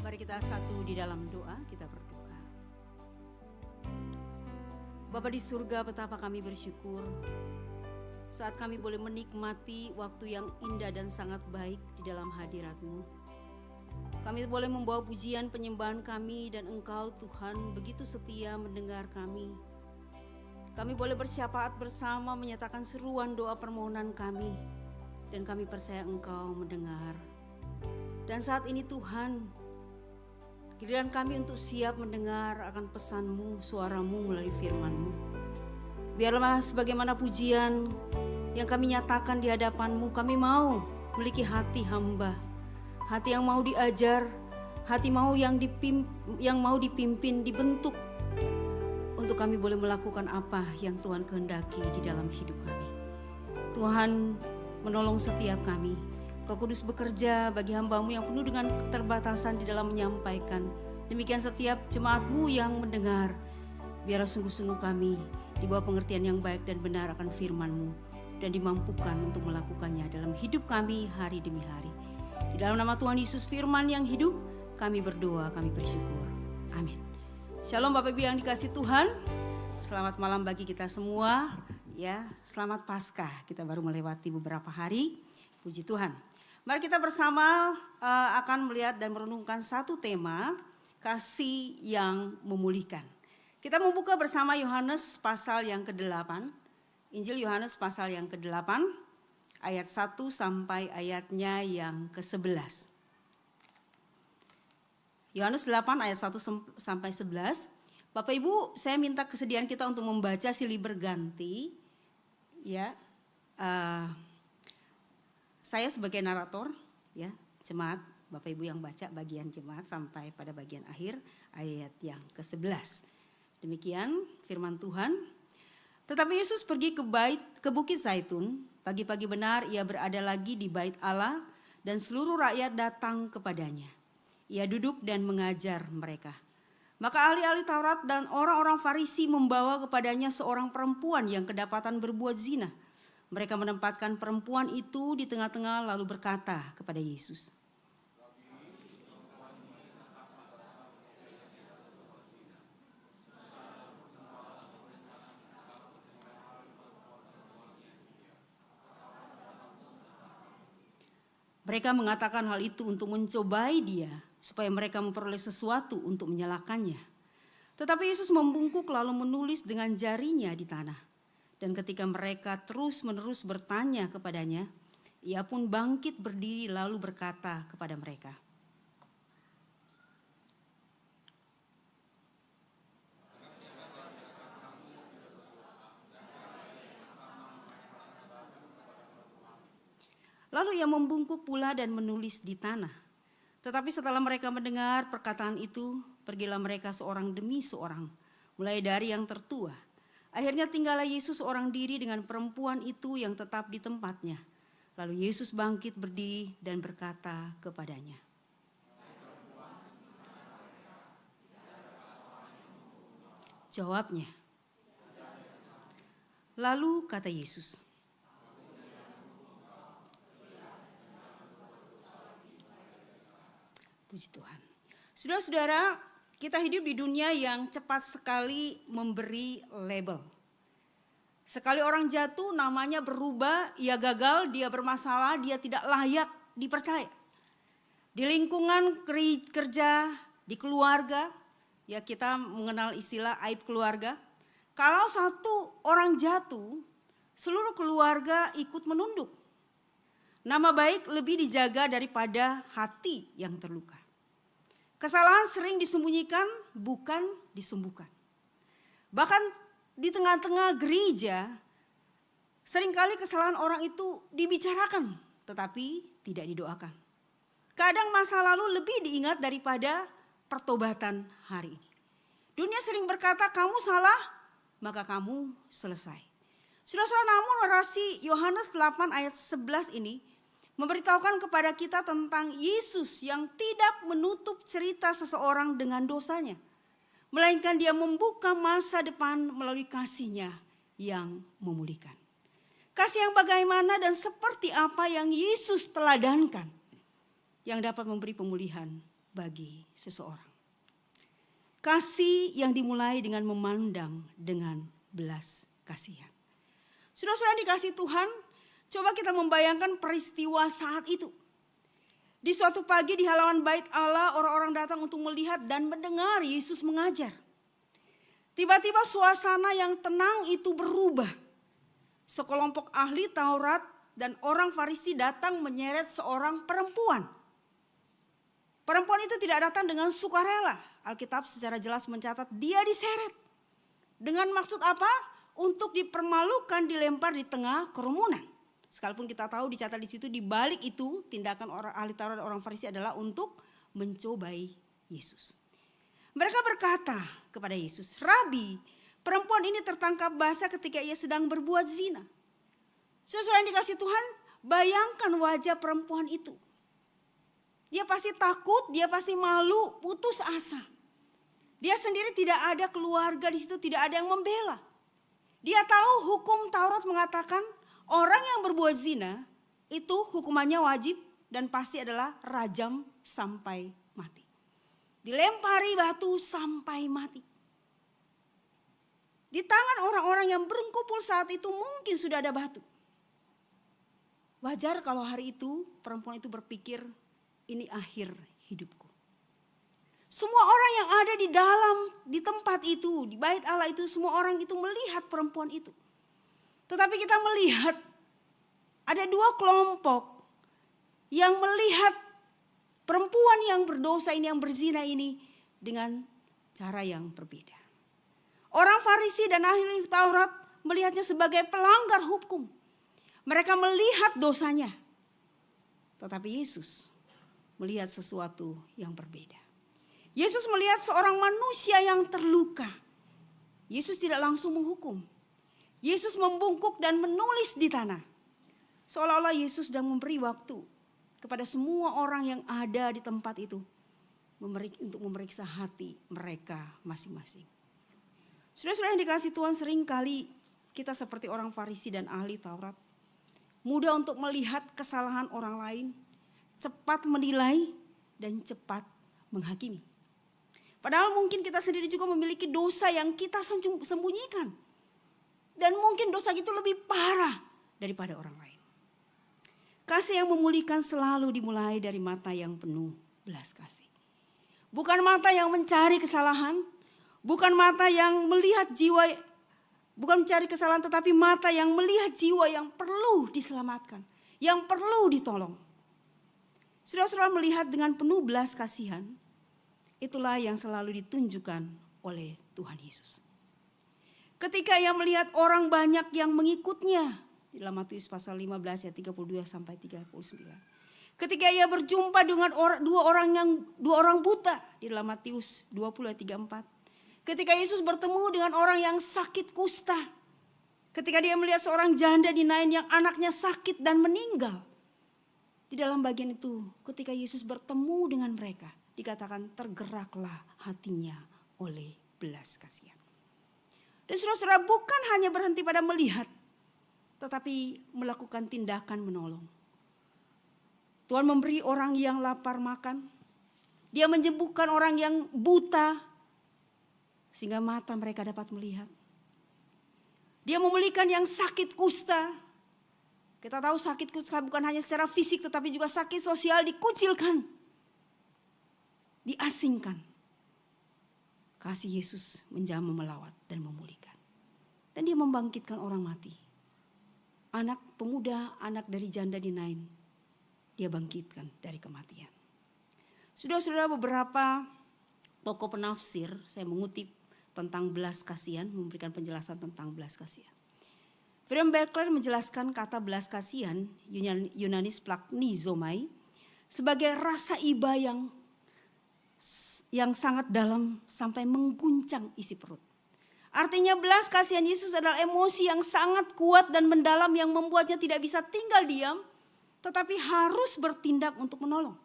Mari kita satu di dalam doa, kita berdoa. Bapa di surga, betapa kami bersyukur saat kami boleh menikmati waktu yang indah dan sangat baik di dalam hadirat-Mu. Kami boleh membawa pujian penyembahan kami dan Engkau Tuhan begitu setia mendengar kami. Kami boleh bersyafaat bersama menyatakan seruan doa permohonan kami dan kami percaya Engkau mendengar. Dan saat ini Tuhan, giliran kami untuk siap mendengar akan pesan-Mu, suara-Mu melalui firman-Mu. Biarlah sebagaimana pujian yang kami nyatakan di hadapan-Mu, kami mau memiliki hati hamba, hati yang mau diajar, hati yang mau dipimpin, dibentuk, untuk kami boleh melakukan apa yang Tuhan kehendaki di dalam hidup kami. Tuhan menolong setiap kami. Roh Kudus bekerja bagi hamba-Mu yang penuh dengan keterbatasan di dalam menyampaikan. Demikian setiap jemaat-Mu yang mendengar. Biarlah sungguh-sungguh kami di bawah pengertian yang baik dan benar akan firman-Mu dan dimampukan untuk melakukannya dalam hidup kami hari demi hari. Di dalam nama Tuhan Yesus firman yang hidup, kami berdoa, kami bersyukur. Amin. Shalom Bapak Ibu yang dikasih Tuhan. Selamat malam bagi kita semua. Ya, selamat Paskah. Kita baru melewati beberapa hari. Puji Tuhan. Mari kita bersama akan melihat dan merenungkan satu tema, kasih yang memulihkan. Kita membuka bersama Yohanes pasal yang ke-8. Injil Yohanes pasal yang ke-8 ayat 1 sampai ayatnya yang ke-11. Yohanes 8 ayat 1 sampai 11. Bapak Ibu, saya minta kesediaan kita untuk membaca silih berganti. Ya, saya sebagai narator, ya, jemaat, Bapak Ibu yang baca bagian jemaat sampai pada bagian akhir ayat yang ke-11. Demikian firman Tuhan. Tetapi Yesus pergi ke Bukit Zaitun. Pagi-pagi benar ia berada lagi di bait Allah dan seluruh rakyat datang kepadanya. Ia duduk dan mengajar mereka. Maka ahli-ahli Taurat dan orang-orang Farisi membawa kepadanya seorang perempuan yang kedapatan berbuat zina. Mereka menempatkan perempuan itu di tengah-tengah lalu berkata kepada Yesus, mereka mengatakan hal itu untuk mencobai dia, supaya mereka memperoleh sesuatu untuk menyalahkannya. Tetapi Yesus membungkuk lalu menulis dengan jarinya di tanah. Dan ketika mereka terus-menerus bertanya kepadanya, ia pun bangkit berdiri lalu berkata kepada mereka, lalu ia membungkuk pula dan menulis di tanah. Tetapi setelah mereka mendengar perkataan itu, pergilah mereka seorang demi seorang, mulai dari yang tertua. Akhirnya tinggallah Yesus seorang diri dengan perempuan itu yang tetap di tempatnya. Lalu Yesus bangkit berdiri dan berkata kepadanya, jawabnya. Lalu kata Yesus, puji Tuhan. Saudara-saudara, kita hidup di dunia yang cepat sekali memberi label. Sekali orang jatuh, namanya berubah, ia gagal, dia bermasalah, dia tidak layak dipercaya. Di lingkungan kerja, di keluarga, ya kita mengenal istilah aib keluarga. Kalau satu orang jatuh, seluruh keluarga ikut menunduk. Nama baik lebih dijaga daripada hati yang terluka. Kesalahan sering disembunyikan, bukan disembuhkan. Bahkan di tengah-tengah gereja, seringkali kesalahan orang itu dibicarakan, tetapi tidak didoakan. Kadang masa lalu lebih diingat daripada pertobatan hari ini. Dunia sering berkata, kamu salah, maka kamu selesai. Saudara-saudara, namun narasi Yohanes 8 ayat 11 ini memberitahukan kepada kita tentang Yesus yang tidak menutup cerita seseorang dengan dosanya. Melainkan dia membuka masa depan melalui kasih-Nya yang memulihkan. Kasih yang bagaimana dan seperti apa yang Yesus teladankan. Yang dapat memberi pemulihan bagi seseorang. Kasih yang dimulai dengan memandang dengan belas kasihan. Saudara-saudara yang dikasihi Tuhan, coba kita membayangkan peristiwa saat itu. Di suatu pagi di halaman bait Allah, orang-orang datang untuk melihat dan mendengar Yesus mengajar. Tiba-tiba suasana yang tenang itu berubah. Sekelompok ahli Taurat dan orang Farisi datang menyeret seorang perempuan. Perempuan itu tidak datang dengan sukarela. Alkitab secara jelas mencatat dia diseret. Dengan maksud apa? Untuk dipermalukan, dilempar di tengah kerumunan. Sekalipun kita tahu dicatat di situ, di balik itu tindakan orang ahli Taurat dan orang Farisi adalah untuk mencobai Yesus. Mereka berkata kepada Yesus, "Rabi, perempuan ini tertangkap basah ketika ia sedang berbuat zina." Saudara yang dikasihi Tuhan, bayangkan wajah perempuan itu. Dia pasti takut, dia pasti malu, putus asa. Dia sendiri tidak ada keluarga di situ, tidak ada yang membela. Dia tahu hukum Taurat mengatakan orang yang berbuat zina itu hukumannya wajib dan pasti adalah rajam sampai mati. Dilempari batu sampai mati. Di tangan orang-orang yang berkumpul saat itu mungkin sudah ada batu. Wajar kalau hari itu perempuan itu berpikir, ini akhir hidupku. Semua orang yang ada di tempat itu, di bait Allah itu, semua orang itu melihat perempuan itu. Tetapi kita melihat ada dua kelompok yang melihat perempuan yang berdosa ini, yang berzina ini dengan cara yang berbeda. Orang Farisi dan ahli Taurat melihatnya sebagai pelanggar hukum. Mereka melihat dosanya. Tetapi Yesus melihat sesuatu yang berbeda. Yesus melihat seorang manusia yang terluka. Yesus tidak langsung menghukum. Yesus membungkuk dan menulis di tanah. Seolah-olah Yesus sedang memberi waktu kepada semua orang yang ada di tempat itu untuk memeriksa hati mereka masing-masing. Saudara-saudara yang dikasihi Tuhan, seringkali kita seperti orang Farisi dan ahli Taurat. Mudah untuk melihat kesalahan orang lain, cepat menilai dan cepat menghakimi. Padahal mungkin kita sendiri juga memiliki dosa yang kita sembunyikan. Dan mungkin dosa itu lebih parah daripada orang lain. Kasih yang memulihkan selalu dimulai dari mata yang penuh belas kasih. Bukan mata yang mencari kesalahan, bukan mata yang melihat jiwa, bukan mencari kesalahan, tetapi mata yang melihat jiwa yang perlu diselamatkan, yang perlu ditolong. Saudara-saudara melihat dengan penuh belas kasihan, itulah yang selalu ditunjukkan oleh Tuhan Yesus. Ketika ia melihat orang banyak yang mengikutnya, di dalam Matius pasal 15 ayat 32 sampai 39. Ketika ia berjumpa dengan dua orang buta, di dalam Matius 20 ayat 34. Ketika Yesus bertemu dengan orang yang sakit kusta. Ketika dia melihat seorang janda di Nain yang anaknya sakit dan meninggal. Di dalam bagian itu, ketika Yesus bertemu dengan mereka, dikatakan tergeraklah hatinya oleh belas kasihan. Dan saudara-saudara bukan hanya berhenti pada melihat, tetapi melakukan tindakan menolong. Tuhan memberi orang yang lapar makan. Dia menyembuhkan orang yang buta, sehingga mata mereka dapat melihat. Dia memulihkan yang sakit kusta. Kita tahu sakit kusta bukan hanya secara fisik, tetapi juga sakit sosial, dikucilkan, diasingkan. Kasih Yesus menjamah, melawat dan memulihkan. Dan dia membangkitkan orang mati. Anak pemuda, anak dari janda di Nain, dia bangkitkan dari kematian. Saudara-saudara, beberapa tokoh penafsir, saya mengutip tentang belas kasihan, memberikan penjelasan tentang belas kasihan. William Barclay menjelaskan kata belas kasihan, Yunanis plaknizomai, sebagai rasa iba yang sangat dalam sampai mengguncang isi perut. Artinya belas kasihan Yesus adalah emosi yang sangat kuat dan mendalam yang membuatnya tidak bisa tinggal diam, tetapi harus bertindak untuk menolong.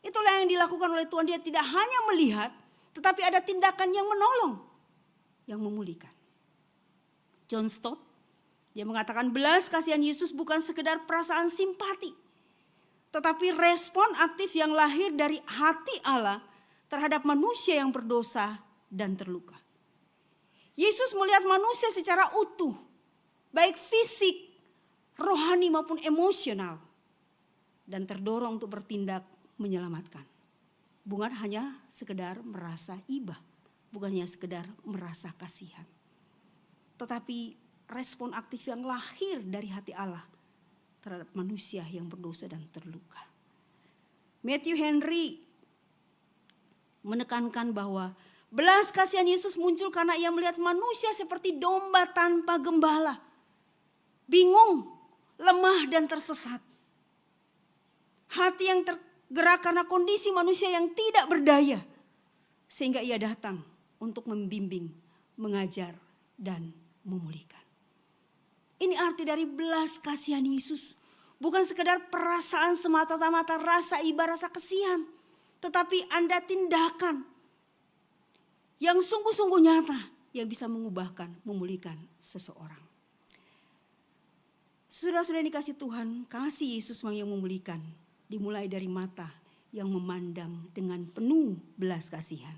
Itulah yang dilakukan oleh Tuhan. Dia tidak hanya melihat, tetapi ada tindakan yang menolong, yang memulihkan. John Stott, dia mengatakan belas kasihan Yesus bukan sekedar perasaan simpati, tetapi respon aktif yang lahir dari hati Allah terhadap manusia yang berdosa dan terluka. Yesus melihat manusia secara utuh, baik fisik, rohani maupun emosional, dan terdorong untuk bertindak menyelamatkan. Bukan hanya sekedar merasa iba, bukan hanya sekedar merasa kasihan, tetapi respon aktif yang lahir dari hati Allah terhadap manusia yang berdosa dan terluka. Matthew Henry menekankan bahwa belas kasihan Yesus muncul karena ia melihat manusia seperti domba tanpa gembala, bingung, lemah dan tersesat. Hati yang tergerak karena kondisi manusia yang tidak berdaya, sehingga ia datang untuk membimbing, mengajar dan memulihkan. Ini arti dari belas kasihan Yesus. Bukan sekedar perasaan semata-mata rasa iba, rasa kasihan. Tetapi ada tindakan yang sungguh-sungguh nyata yang bisa mengubahkan, memulihkan seseorang. Saudara-saudara yang dikasih Tuhan, kasih Yesus yang memulihkan dimulai dari mata yang memandang dengan penuh belas kasihan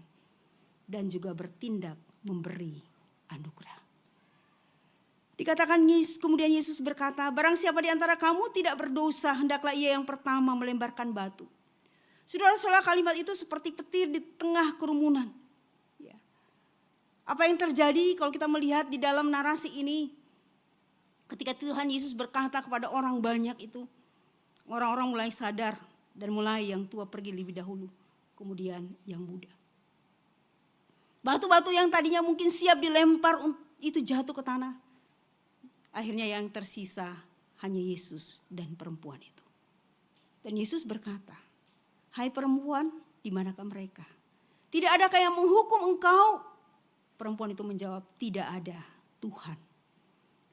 dan juga bertindak memberi anugerah. Dikatakan kemudian Yesus berkata, barang siapa di antara kamu tidak berdosa, hendaklah ia yang pertama melemparkan batu. Saudara-saudara, kalimat itu seperti petir di tengah kerumunan. Ya. Apa yang terjadi kalau kita melihat di dalam narasi ini, ketika Tuhan Yesus berkata kepada orang banyak itu, orang-orang mulai sadar dan mulai yang tua pergi lebih dahulu, kemudian yang muda. Batu-batu yang tadinya mungkin siap dilempar itu jatuh ke tanah. Akhirnya yang tersisa hanya Yesus dan perempuan itu. Dan Yesus berkata, hai perempuan, di manakah mereka? Tidak adakah yang menghukum engkau? Perempuan itu menjawab, tidak ada Tuhan.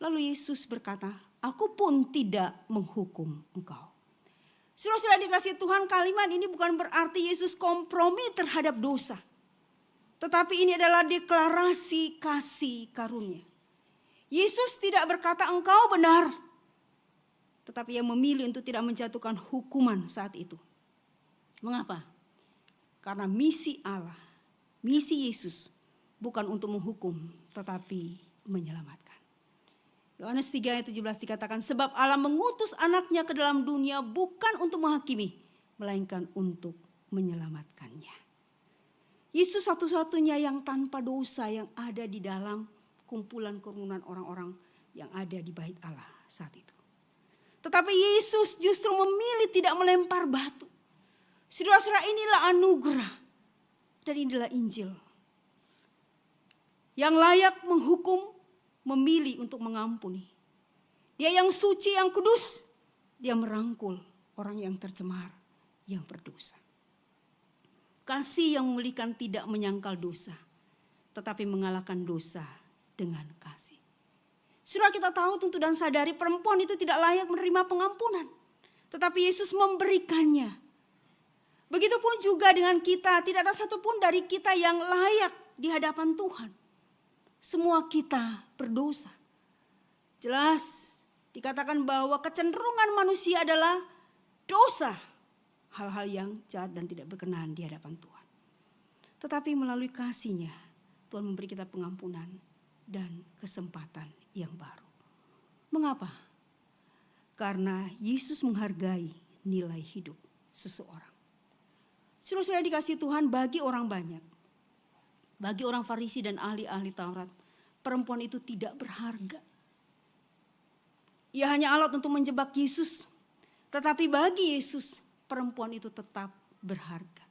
Lalu Yesus berkata, aku pun tidak menghukum engkau. Saudara-saudara dikasih Tuhan, kalimat ini bukan berarti Yesus kompromi terhadap dosa. Tetapi ini adalah deklarasi kasih karunia. Yesus tidak berkata engkau benar, tetapi ia memilih untuk tidak menjatuhkan hukuman saat itu. Mengapa? Karena misi Allah, misi Yesus bukan untuk menghukum, tetapi menyelamatkan. Yohanes 3 ayat 17 dikatakan, sebab Allah mengutus anaknya ke dalam dunia bukan untuk menghakimi, melainkan untuk menyelamatkannya. Yesus satu-satunya yang tanpa dosa yang ada di dalam kumpulan kerumunan orang-orang yang ada di bait Allah saat itu. Tetapi Yesus justru memilih tidak melempar batu. Saudara-saudara, inilah anugerah dan inilah Injil. Yang layak menghukum, memilih untuk mengampuni. Dia yang suci, yang kudus, dia merangkul orang yang tercemar, yang berdosa. Kasih yang memulihkan tidak menyangkal dosa, tetapi mengalahkan dosa dengan kasih. Saudara, kita tahu tentu dan sadari perempuan itu tidak layak menerima pengampunan. Tetapi Yesus memberikannya. Begitupun juga dengan kita, tidak ada satupun dari kita yang layak di hadapan Tuhan. Semua kita berdosa. Jelas dikatakan bahwa kecenderungan manusia adalah dosa. Hal-hal yang jahat dan tidak berkenan di hadapan Tuhan. Tetapi melalui kasih-Nya, Tuhan memberi kita pengampunan dan kesempatan yang baru. Mengapa? Karena Yesus menghargai nilai hidup seseorang. Saudara-saudara dikasih Tuhan, bagi orang banyak, bagi orang Farisi dan ahli-ahli Taurat, perempuan itu tidak berharga. Ia hanya alat untuk menjebak Yesus. Tetapi bagi Yesus, perempuan itu tetap berharga.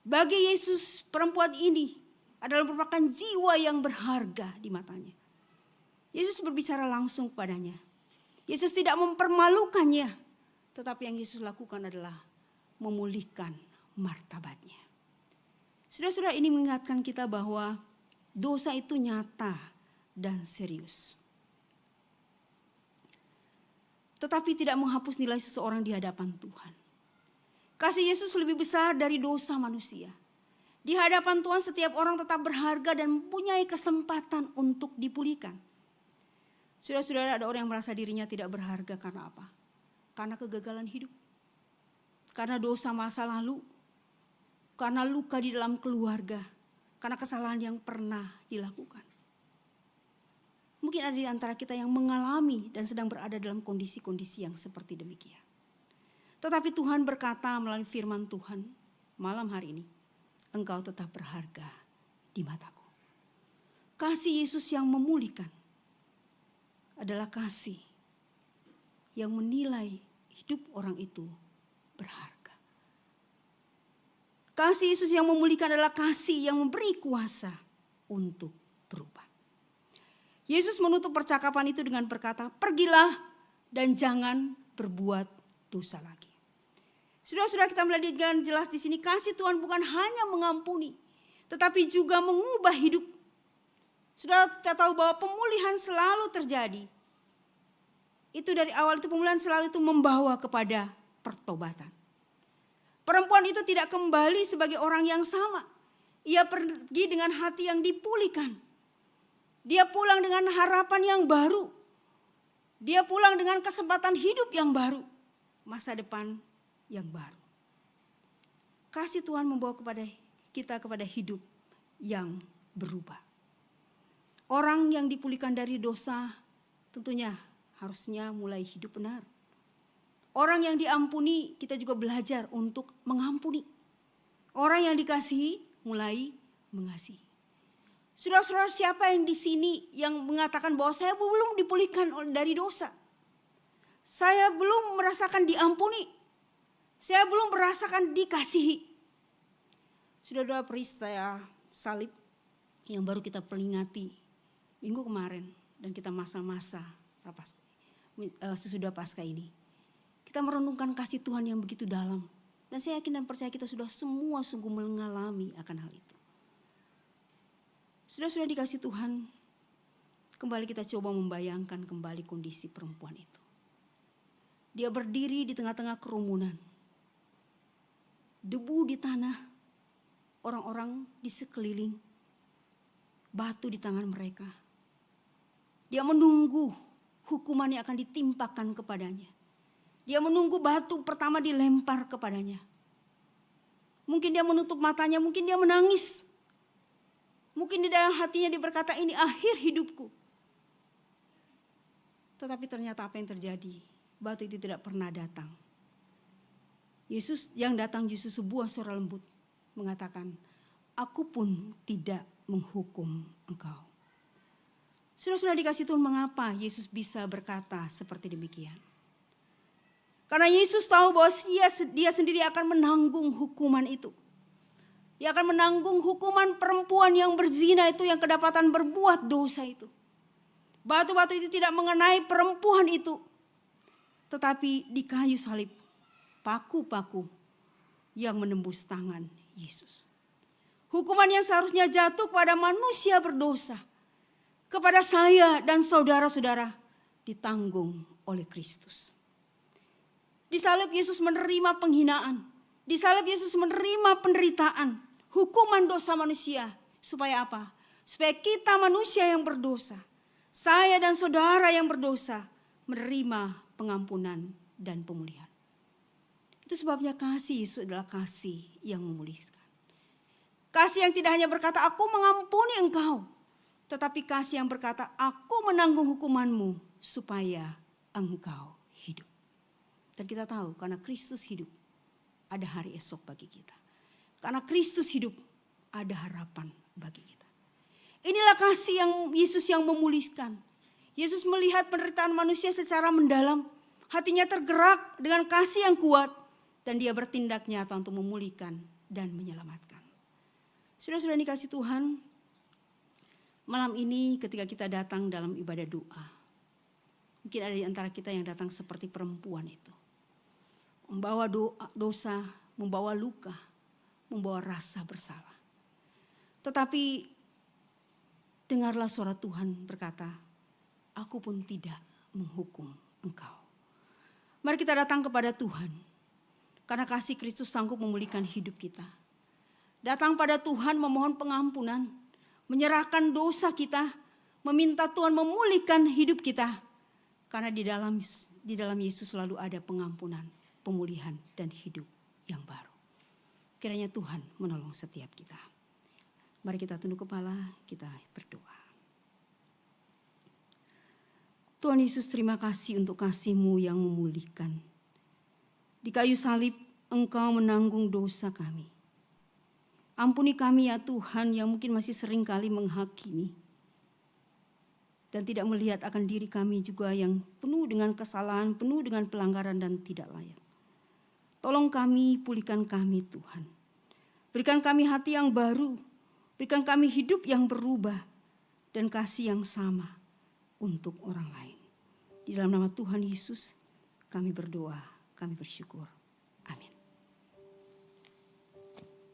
Bagi Yesus, perempuan ini adalah merupakan jiwa yang berharga di matanya. Yesus berbicara langsung kepadanya. Yesus tidak mempermalukannya, tetapi yang Yesus lakukan adalah memulihkan martabatnya. Saudara-saudara, ini mengingatkan kita bahwa dosa itu nyata dan serius. Tetapi tidak menghapus nilai seseorang di hadapan Tuhan. Kasih Yesus lebih besar dari dosa manusia. Di hadapan Tuhan setiap orang tetap berharga dan mempunyai kesempatan untuk dipulihkan. Saudara-saudara, ada orang yang merasa dirinya tidak berharga karena apa? Karena kegagalan hidup. karena dosa masa lalu, karena luka di dalam keluarga, karena kesalahan yang pernah dilakukan. Mungkin ada di antara kita yang mengalami dan sedang berada dalam kondisi-kondisi yang seperti demikian. Tetapi Tuhan berkata melalui firman Tuhan malam hari ini, engkau tetap berharga di mataku. Kasih Yesus yang memulihkan adalah kasih yang menilai hidup orang itu berharga. Kasih Yesus yang memulihkan adalah kasih yang memberi kuasa untuk berubah. Yesus menutup percakapan itu dengan berkata, pergilah dan jangan berbuat dosa lagi. Sudah kita melihat dengan jelas di sini, kasih Tuhan bukan hanya mengampuni, tetapi juga mengubah hidup. Sudah kita tahu bahwa pemulihan selalu terjadi. Itu dari awal itu pemulihan selalu itu membawa kepada pertobatan. Perempuan itu tidak kembali sebagai orang yang sama. Ia pergi dengan hati yang dipulihkan. Dia pulang dengan harapan yang baru. Dia pulang dengan kesempatan hidup yang baru. Masa depan yang baru. Kasih Tuhan membawa kepada hidup yang berubah. Orang yang dipulihkan dari dosa tentunya harusnya mulai hidup benar. Orang yang diampuni kita juga belajar untuk mengampuni. Orang yang dikasihi mulai mengasihi. Saudara-saudara, siapa yang di sini yang mengatakan bahwa saya belum dipulihkan dari dosa? Saya belum merasakan diampuni. Saya belum merasakan dikasihi. Saudara, peristiwa salib yang baru kita peringati minggu kemarin dan kita masa-masa sesudah Paskah ini. Kita merenungkan kasih Tuhan yang begitu dalam. Dan saya yakin dan percaya kita sudah semua sungguh mengalami akan hal itu. Sudah dikasih Tuhan, kembali kita coba membayangkan kembali kondisi perempuan itu. Dia berdiri di tengah-tengah kerumunan. Debu di tanah, orang-orang di sekeliling, batu di tangan mereka. Dia menunggu hukuman yang akan ditimpakan kepadanya. Dia menunggu batu pertama dilempar kepadanya. Mungkin dia menutup matanya, mungkin dia menangis. Mungkin di dalam hatinya dia berkata, ini akhir hidupku. Tetapi ternyata apa yang terjadi? Batu itu tidak pernah datang. Yesus yang datang justru sebuah suara lembut mengatakan, aku pun tidak menghukum engkau. Sudah dikasih Tuhan, mengapa Yesus bisa berkata seperti demikian? Karena Yesus tahu bahwa dia sendiri akan menanggung hukuman itu. Dia akan menanggung hukuman perempuan yang berzina itu, yang kedapatan berbuat dosa itu. Batu-batu itu tidak mengenai perempuan itu. Tetapi di kayu salib, paku-paku yang menembus tangan Yesus. Hukuman yang seharusnya jatuh pada manusia berdosa, kepada saya dan saudara-saudara, ditanggung oleh Kristus. Di salib Yesus menerima penghinaan. Di salib Yesus menerima penderitaan. Hukuman dosa manusia. Supaya apa? Supaya kita manusia yang berdosa, saya dan saudara yang berdosa, menerima pengampunan dan pemulihan. Itu sebabnya kasih Yesus adalah kasih yang memulihkan. Kasih yang tidak hanya berkata, aku mengampuni engkau. Tetapi kasih yang berkata, aku menanggung hukumanmu supaya engkau hidup. Dan kita tahu karena Kristus hidup, ada hari esok bagi kita. Karena Kristus hidup, ada harapan bagi kita. Inilah kasih yang Yesus yang memulihkan. Yesus melihat penderitaan manusia secara mendalam. Hatinya tergerak dengan kasih yang kuat. Dan dia bertindak nyata untuk memulihkan dan menyelamatkan. Sudah dikasih Tuhan, malam ini ketika kita datang dalam ibadah doa, mungkin ada di antara kita yang datang seperti perempuan itu. Membawa dosa, membawa luka, membawa rasa bersalah. Tetapi dengarlah suara Tuhan berkata, aku pun tidak menghukum engkau. Mari kita datang kepada Tuhan. Karena kasih Kristus sanggup memulihkan hidup kita. Datang pada Tuhan memohon pengampunan. Menyerahkan dosa kita. Meminta Tuhan memulihkan hidup kita. Karena di dalam Yesus selalu ada pengampunan, pemulihan dan hidup yang baru. Kiranya Tuhan menolong setiap kita. Mari kita tunduk kepala, kita berdoa. Tuhan Yesus, terima kasih untuk kasih-Mu yang memulihkan. Di kayu salib Engkau menanggung dosa kami. Ampuni kami ya Tuhan yang mungkin masih sering kali menghakimi dan tidak melihat akan diri kami juga yang penuh dengan kesalahan, penuh dengan pelanggaran dan tidak layak. Tolong kami, pulihkan kami Tuhan. Berikan kami hati yang baru, berikan kami hidup yang berubah dan kasih yang sama untuk orang lain. Di dalam nama Tuhan Yesus kami berdoa, kami bersyukur.